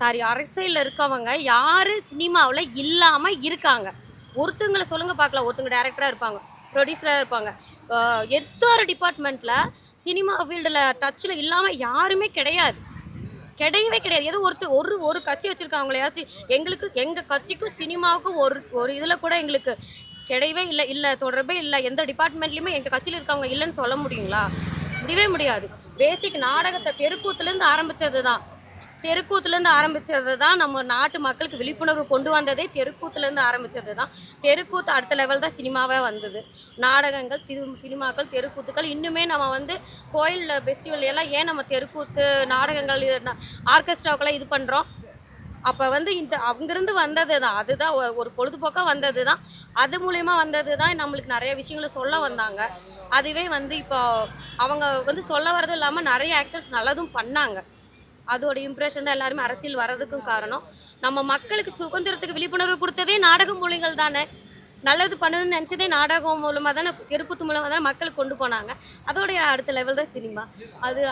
Sorry, அரசியல்ல இருக்கவங்க யாரு சினிமாவுல இல்லாம இருக்காங்க? ஒருத்தங்கள சொல்லுங்க பார்க்கலாம். ஒருத்தங்க டைரக்டரா இருப்பாங்க, ப்ரொடியூசரா இருப்பாங்க. ஏதோ ஒரு டிபார்ட்மெண்ட்ல சினிமா ஃபீல்டுல டச்ல இல்லாம யாருமே கிடையாது. கிடையவே கிடையாது. ஏதோ ஒரு ஒரு கட்சி வச்சிருக்காங்களையாச்சும் எங்களுக்கு எங்க கட்சிக்கும் சினிமாவுக்கும் ஒரு ஒரு இதுல கூட எங்களுக்கு கிடையவே இல்ல. இல்ல தொடர்பே இல்ல. எந்த டிபார்ட்மெண்ட்லயுமே எங்க கட்சியில இருக்கவங்க இல்லன்னு சொல்ல முடியுங்களா? முடியவே முடியாது. பேசிக் நாடகத்த தெருக்கூத்துலேருந்து ஆரம்பிச்சது தான். தெருக்கூத்துலேருந்து ஆரம்பிச்சது தான் நம்ம நாட்டு மக்களுக்கு விழிப்புணர்வு கொண்டு வந்ததே தெருக்கூத்துலேருந்து ஆரம்பிச்சது தான். தெருக்கூத்து அடுத்த லெவல் தான் சினிமாவே வந்தது. நாடகங்கள், சினிமாக்கள், தெருக்கூத்துக்கள் இன்னுமே நம்ம வந்து கோயில்ல ஃபெஸ்டிவல் எல்லாம் ஏன் நம்ம தெருக்கூத்து, நாடகங்கள், ஆர்கெஸ்ட்ராவுக்கெல்லாம் இது பண்ணுறோம்? அப்போ வந்து இந்த அங்கிருந்து வந்தது தான். அதுதான் ஒரு பொழுதுபோக்கா வந்தது தான். அது மூலியமா வந்தது தான் நம்மளுக்கு நிறைய விஷயங்கள சொல்ல வந்தாங்க. அதுவே வந்து இப்போ அவங்க வந்து சொல்ல வரதும் இல்லாம நிறைய ஆக்டர்ஸ் நல்லதும் பண்ணாங்க. அதோட இம்ப்ரெஷன் தான் எல்லாருமே அரசியல் வர்றதுக்கும் காரணம். நம்ம மக்களுக்கு சுதந்திரத்துக்கு விழிப்புணர்வு குடுத்ததே நாடக மொழிகள் தானே. நல்லது பண்ணணும்னு நெனச்சதே நாடகம் மூலமா தானே, தெருக்கூத்து மூலமா தானே மக்களுக்கு கொண்டு போனாங்க. அதோடைய அடுத்த லெவல் தான் சினிமா.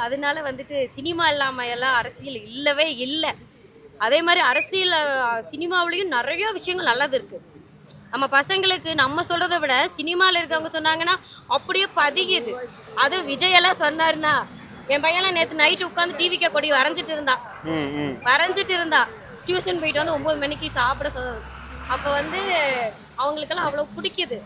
அதனால வந்துட்டு சினிமா இல்லாம எல்லாம் அரசியல் இல்லவே இல்ல. அதே மாரி அரசியல் சினிமாவுலயும் நெறைய விஷயங்கள் நல்லது இருக்கு. நம்ம பசங்களுக்கு நம்ம சொல்றத விட சினிமால இருக்கவங்க சொன்னாங்கன்னா அப்படியே பதியுது. அதுவும் விஜய் எல்லாம் சொன்னாருன்னா, என் பையன்லாம் நேத்து நைட் உட்காந்து டிவிக்கே கொடி வரைஞ்சிட்டு இருந்தா. டியூஷன் போயிட்டு வந்து 9 மணிக்கு சாப்பிட சொன்னது. அப்போ வந்து அவங்களுக்கெல்லாம் அவ்வளோ பிடிக்குது.